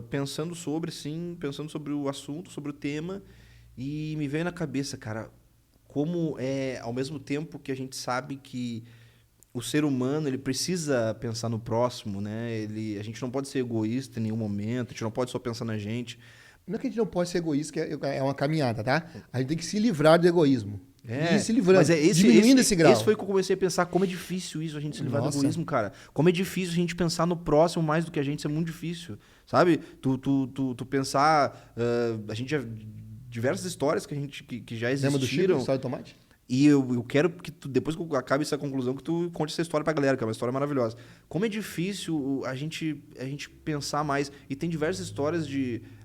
Pensando sobre, sim, pensando sobre o assunto, sobre o tema, e me veio na cabeça, cara, como é, ao mesmo tempo que a gente sabe que o ser humano, ele precisa pensar no próximo, né? A gente não pode ser egoísta em nenhum momento, a gente não pode só pensar na gente. Não é que a gente não pode ser egoísta, que é uma caminhada, tá? A gente tem que se livrar do egoísmo. E ir É, se mas livrando, é diminuindo esse esse grau. foi que eu comecei a pensar como é difícil isso, a gente se livrar do Nossa, egoísmo, cara. Como é difícil a gente pensar no próximo mais do que a gente, isso é muito difícil, sabe? Tu pensar, a gente já, diversas histórias que a gente que já lembra do Chico, existiram. história do tomate? E eu quero que tu, depois que acabe essa conclusão, que tu conte essa história pra galera, que é uma história maravilhosa. Como é difícil a gente pensar mais. E tem diversas histórias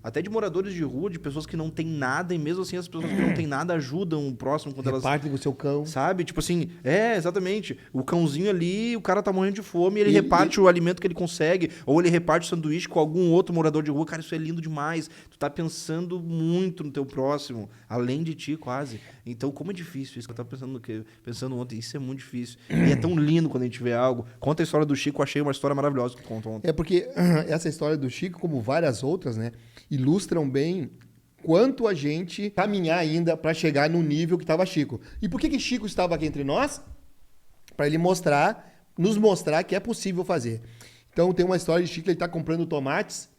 até de moradores de rua, de pessoas que não têm nada, e mesmo assim as pessoas que não têm nada ajudam o próximo quando elas. Repartem com o seu cão. Sabe? Tipo assim, exatamente. O cãozinho ali, o cara tá morrendo de fome, ele E reparte o alimento que ele consegue, ou ele reparte o sanduíche com algum outro morador de rua. Cara, isso é lindo demais. Tu tá pensando muito no teu próximo, além de ti, quase. Então, como é difícil isso que eu tava pensando ontem, isso é muito difícil. E é tão lindo quando a gente vê algo. Conta a história do Chico, eu achei uma história maravilhosa que tu contou ontem. É porque essa história do Chico, como várias outras, né, ilustram bem quanto a gente caminhar ainda para chegar no nível que estava Chico. E por que Chico estava aqui entre nós? Para ele nos mostrar que é possível fazer. Então tem uma história de Chico, ele está comprando tomates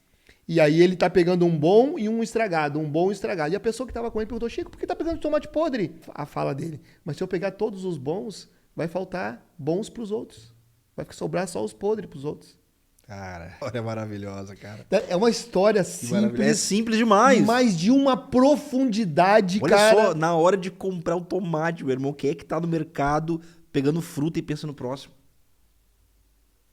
e aí ele está pegando um bom e um estragado, um bom e um estragado. E a pessoa que estava com ele perguntou: Chico, por que está pegando tomate podre? A fala dele: mas se eu pegar todos os bons, vai faltar bons para os outros. Vai sobrar só os podres para os outros. Cara, história maravilhosa, cara. É uma história Que maravilha. É simples, simples demais. mas de uma profundidade, Olha cara. só, na hora de comprar o tomate, meu irmão, quem é que tá no mercado pegando fruta e pensa no próximo?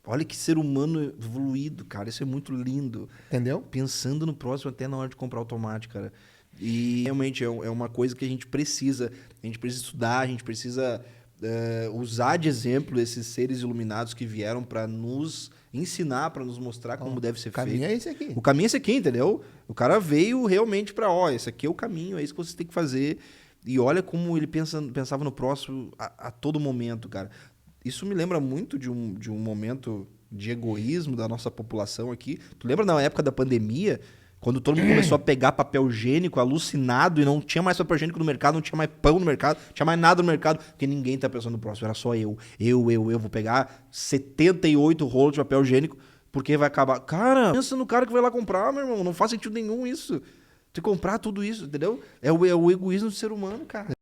Olha que ser humano evoluído, cara. Isso é muito lindo. Entendeu? Pensando no próximo até na hora de comprar o tomate, cara. E realmente é uma coisa que a gente precisa. A gente precisa estudar, a gente precisa usar de exemplo esses seres iluminados que vieram para nos ensinar, para nos mostrar como deve ser O caminho feito. é esse aqui. O caminho é esse aqui, entendeu? O cara veio realmente para, esse aqui é o caminho, é isso que você tem que fazer. E olha como ele pensava no próximo a todo momento, cara. Isso me lembra muito de um momento de egoísmo da nossa população aqui. Tu lembra na época da pandemia, quando todo mundo começou a pegar papel higiênico alucinado e não tinha mais papel higiênico no mercado, não tinha mais pão no mercado, não tinha mais nada no mercado, porque ninguém tá pensando no próximo, era só eu. Eu vou pegar 78 rolos de papel higiênico porque vai acabar. Cara, pensa no cara que vai lá comprar, meu irmão, não faz sentido nenhum isso. Tu comprar tudo isso, entendeu? É o egoísmo do ser humano, cara.